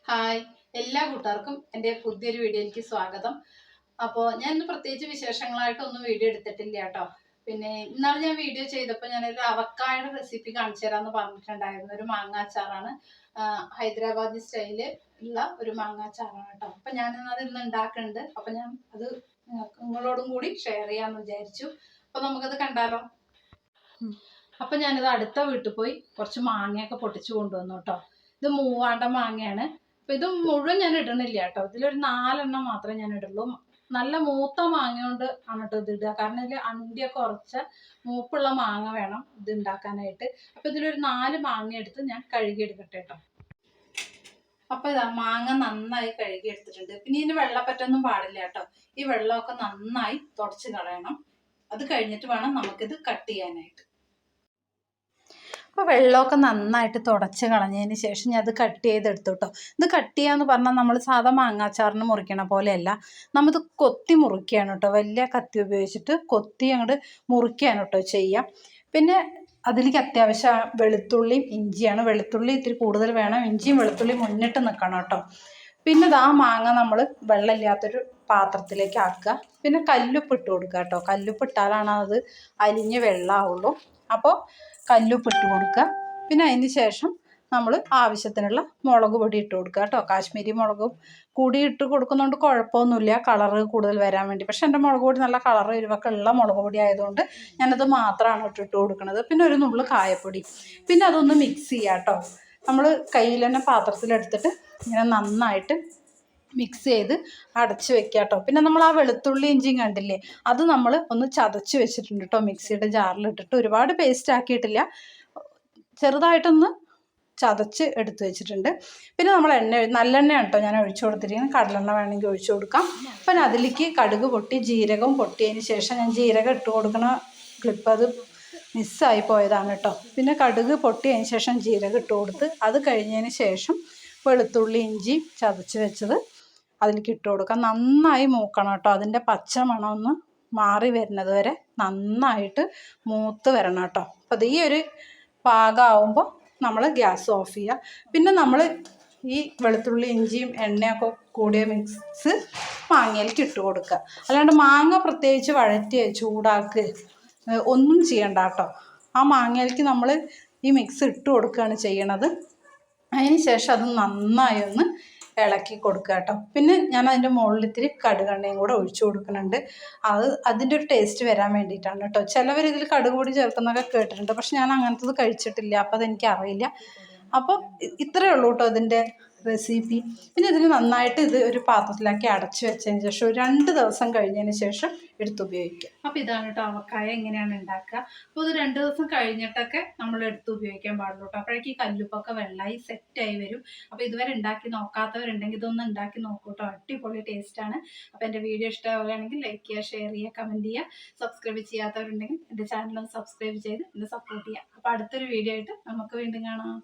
Hi, എല്ലാ കൂട്ടുകാർക്കും എൻ്റെ പുതിയൊരു വീഡിയോയിലേക്ക് സ്വാഗതം. അപ്പോൾ ഞാൻ ഇന്ന് പ്രത്യേകിച്ച് വിശേഷങ്ങളായിട്ടൊന്നും വീഡിയോ എടുത്തിട്ടില്ല കേട്ടോ. പിന്നെ ഇന്നാൾ ഞാൻ വീഡിയോ ചെയ്തപ്പോൾ ഞാനൊരു അവക്കായുടെ റെസിപ്പി കാണിച്ചു തരാമെന്ന് പറഞ്ഞിട്ടുണ്ടായിരുന്നു. ഒരു മാങ്ങാച്ചാറാണ്, ഹൈദരാബാദി സ്റ്റൈല് ഉള്ള ഒരു മാങ്ങാച്ചാറാണ് കേട്ടോ. അപ്പം ഞാനിന്നത് ഇന്ന് ഉണ്ടാക്കുന്നുണ്ട്. അപ്പം ഞാൻ അത് നിങ്ങളോടും കൂടി ഷെയർ ചെയ്യാമെന്ന് വിചാരിച്ചു. അപ്പം നമുക്കത് കണ്ടാലോ. അപ്പം ഞാനിത് അടുത്ത വീട്ടിൽ പോയി കുറച്ച് മാങ്ങയൊക്കെ പൊട്ടിച്ചു കൊണ്ടുവന്നു കേട്ടോ. ഇത് മൂവാണ്ട മാങ്ങയാണ്. അപ്പം ഇത് മുഴുവൻ ഞാൻ ഇടണില്ല കേട്ടോ. ഇതിലൊരു 4 മാത്രമേ ഞാൻ ഇടുള്ളൂ. നല്ല മൂത്ത മാങ്ങ കൊണ്ട് ആണ് കേട്ടോ ഇത് ഇടുക. കാരണം ഇതിൽ അണ്ടിയൊക്കെ കുറച്ച് മൂപ്പുള്ള മാങ്ങ വേണം ഇത് ഉണ്ടാക്കാനായിട്ട്. അപ്പം ഇതിലൊരു 4 മാങ്ങ എടുത്ത് ഞാൻ കഴുകി എടുക്കട്ടെ കേട്ടോ. അപ്പം ഇതാ മാങ്ങ നന്നായി കഴുകി എടുത്തിട്ടുണ്ട്. പിന്നെ ഇതിന് വെള്ളപ്പറ്റൊന്നും പാടില്ല കേട്ടോ. ഈ വെള്ളമൊക്കെ നന്നായി തുടച്ച് കളയണം. അത് കഴിഞ്ഞിട്ട് വേണം നമുക്കിത് കട്ട് ചെയ്യാനായിട്ട്. അപ്പോൾ വെള്ളമൊക്കെ നന്നായിട്ട് തുടച്ച് കളഞ്ഞതിന് ശേഷം ഞാൻ അത് കട്ട് ചെയ്തെടുത്തു കേട്ടോ. ഇത് കട്ട് ചെയ്യാന്ന് പറഞ്ഞാൽ നമ്മൾ സാധാ മാങ്ങാച്ചാറിന് മുറിക്കണ പോലെയല്ല, നമ്മത് കൊത്തി മുറിക്കുകയാണ് കേട്ടോ. വലിയ കത്തി ഉപയോഗിച്ചിട്ട് കൊത്തി അങ്ങോട്ട് മുറിക്കുകയാണ് കേട്ടോ ചെയ്യാം. പിന്നെ അതിലേക്ക് അത്യാവശ്യം വെളുത്തുള്ളിയും ഇഞ്ചിയാണ്. വെളുത്തുള്ളി ഇത്തിരി കൂടുതൽ വേണം, ഇഞ്ചിയും വെളുത്തുള്ളിയും മുന്നിട്ട് നിൽക്കണം കേട്ടോ. പിന്നെ ആ മാങ്ങ നമ്മൾ വെള്ളമില്ലാത്തൊരു പാത്രത്തിലേക്ക് ആക്കുക. പിന്നെ കല്ലുപ്പ് ഇട്ട് കൊടുക്കുക കേട്ടോ. കല്ലുപ്പ് ഇട്ടാലാണ് അത് അലിഞ്ഞ് വെള്ളമാവുള്ളൂ. അപ്പോൾ കല്ലുപ്പ് ഇട്ട് കൊടുക്കുക. പിന്നെ അതിന് ശേഷം നമ്മൾ ആവശ്യത്തിനുള്ള മുളക് പൊടി ഇട്ട് കൊടുക്കുക കേട്ടോ. കാശ്മീരി മുളകും കൂടി ഇട്ട് കൊടുക്കുന്നതുകൊണ്ട് കുഴപ്പമൊന്നുമില്ല, കളറ് കൂടുതൽ വരാൻ വേണ്ടി. പക്ഷെ എൻ്റെ മുളക് പൊടി നല്ല കളറ് എരിവൊക്കെ ഉള്ള മുളക് പൊടി ആയതുകൊണ്ട് ഞാനത് മാത്രമാണ് ഇട്ട് കൊടുക്കുന്നത്. പിന്നെ ഒരു നുള്ളു കായപ്പൊടി. പിന്നെ അതൊന്ന് മിക്സ് ചെയ്യുക കേട്ടോ. നമ്മൾ കയ്യിൽ തന്നെ പാത്രത്തിലെടുത്തിട്ട് ഇങ്ങനെ നന്നായിട്ട് മിക്സ് ചെയ്ത് അടച്ച് വെക്കുക കേട്ടോ. പിന്നെ നമ്മൾ ആ വെളുത്തുള്ളി ഇഞ്ചിയും കണ്ടില്ലേ, അത് നമ്മൾ ഒന്ന് ചതച്ച് വെച്ചിട്ടുണ്ട് കേട്ടോ. മിക്സിയുടെ ജാറിലിട്ടിട്ട് ഒരുപാട് പേസ്റ്റ് ആക്കിയിട്ടില്ല, ചെറുതായിട്ടൊന്ന് ചതച്ച് എടുത്ത് വെച്ചിട്ടുണ്ട്. പിന്നെ നമ്മൾ നല്ലെണ്ണയാണ് കേട്ടോ ഞാൻ ഒഴിച്ചു കൊടുത്തിരിക്കുന്നത്. കടലെണ്ണ വേണമെങ്കിൽ ഒഴിച്ചു കൊടുക്കാം. അപ്പം അതിലേക്ക് കടുക് പൊട്ടി ജീരകവും പൊട്ടിയതിന് ശേഷം ഞാൻ ജീരകം ഇട്ട് കൊടുക്കണ ക്ലിപ്പ് അത് മിസ്സായി പോയതാണ് കേട്ടോ. പിന്നെ കടുക് പൊട്ടിയതിന് ശേഷം ജീരകം ഇട്ട് കൊടുത്ത് അത് കഴിഞ്ഞതിന് ശേഷം വെളുത്തുള്ളി ഇഞ്ചി ചതച്ച് വെച്ചത് അതിലേക്ക് ഇട്ട് കൊടുക്കാം. നന്നായി മൂക്കണം കേട്ടോ. അതിൻ്റെ പച്ച മണം ഒന്ന് മാറി വരുന്നത് വരെ നന്നായിട്ട് മൂത്ത് വരണം കേട്ടോ. അപ്പോൾ ഈ ഒരു പാകമാകുമ്പോൾ നമ്മൾ ഗ്യാസ് ഓഫ് ചെയ്യുക. പിന്നെ നമ്മൾ ഈ വെളുത്തുള്ളി ഇഞ്ചിയും എണ്ണയൊക്കെ കൂടിയ മിക്സ് മാങ്ങയിലേക്ക് ഇട്ട് കൊടുക്കുക. അല്ലാണ്ട് മാങ്ങ പ്രത്യേകിച്ച് വഴറ്റി ചൂടാക്കുക ഒന്നും ചെയ്യണ്ട കേട്ടോ. ആ മാങ്ങയിലേക്ക് നമ്മൾ ഈ മിക്സ് ഇട്ട് കൊടുക്കുകയാണ് ചെയ്യണത്. അതിന് ശേഷം അത് നന്നായി ഒന്ന് ഇളക്കി കൊടുക്കുക കേട്ടോ. പിന്നെ ഞാൻ അതിൻ്റെ മുകളിൽ ഇത്തിരി കടുകെണ്ണയും കൂടെ ഒഴിച്ചു കൊടുക്കുന്നുണ്ട്. അതിൻ്റെ ഒരു ടേസ്റ്റ് വരാൻ വേണ്ടിയിട്ടാണ് കേട്ടോ. ചിലവർ ഇതിൽ കടുക് പൊടി ചേർക്കുന്നതൊക്കെ കേട്ടിട്ടുണ്ട്, പക്ഷെ ഞാൻ അങ്ങനത്തത് കഴിച്ചിട്ടില്ല, അപ്പോൾ അതെനിക്കറിയില്ല. അപ്പോൾ ഇത്രയേ ഉള്ളൂ കേട്ടോ ഇതിൻ്റെ റെസിപ്പി. പിന്നെ ഇതിന് നന്നായിട്ട് ഇത് ഒരു പാത്രത്തിലാക്കി അടച്ചു വെച്ചതിന് ശേഷം ഒരു 2 ദിവസം കഴിഞ്ഞതിന് ശേഷം എടുത്തുപയോഗിക്കുക. അപ്പോൾ ഇതാണ് കേട്ടോ അവക്കായ എങ്ങനെയാണ് ഉണ്ടാക്കുക. അപ്പോൾ ഇത് 2 ദിവസം കഴിഞ്ഞിട്ടൊക്കെ നമ്മൾ എടുത്ത് ഉപയോഗിക്കാൻ പാടുള്ളൂ കേട്ടോ. അപ്പോഴേക്ക് ഈ കല്ലുപ്പൊക്കെ വെള്ളമായി സെറ്റായി വരും. അപ്പോൾ ഇതുവരെ ഉണ്ടാക്കി നോക്കാത്തവരുണ്ടെങ്കിൽ ഇതൊന്ന് ഉണ്ടാക്കി നോക്കൂ കേട്ടോ. അടിപൊളി ടേസ്റ്റാണ്. അപ്പോൾ എൻ്റെ വീഡിയോ ഇഷ്ടമാവുകയാണെങ്കിൽ ലൈക്ക് ചെയ്യുക, ഷെയർ ചെയ്യുക, കമൻറ്റ് ചെയ്യുക. സബ്സ്ക്രൈബ് ചെയ്യാത്തവരുണ്ടെങ്കിൽ എൻ്റെ ചാനലൊന്ന് സബ്സ്ക്രൈബ് ചെയ്ത് എന്നെ സപ്പോർട്ട് ചെയ്യുക. അപ്പോൾ അടുത്തൊരു വീഡിയോ ആയിട്ട് നമുക്ക് വീണ്ടും കാണാം.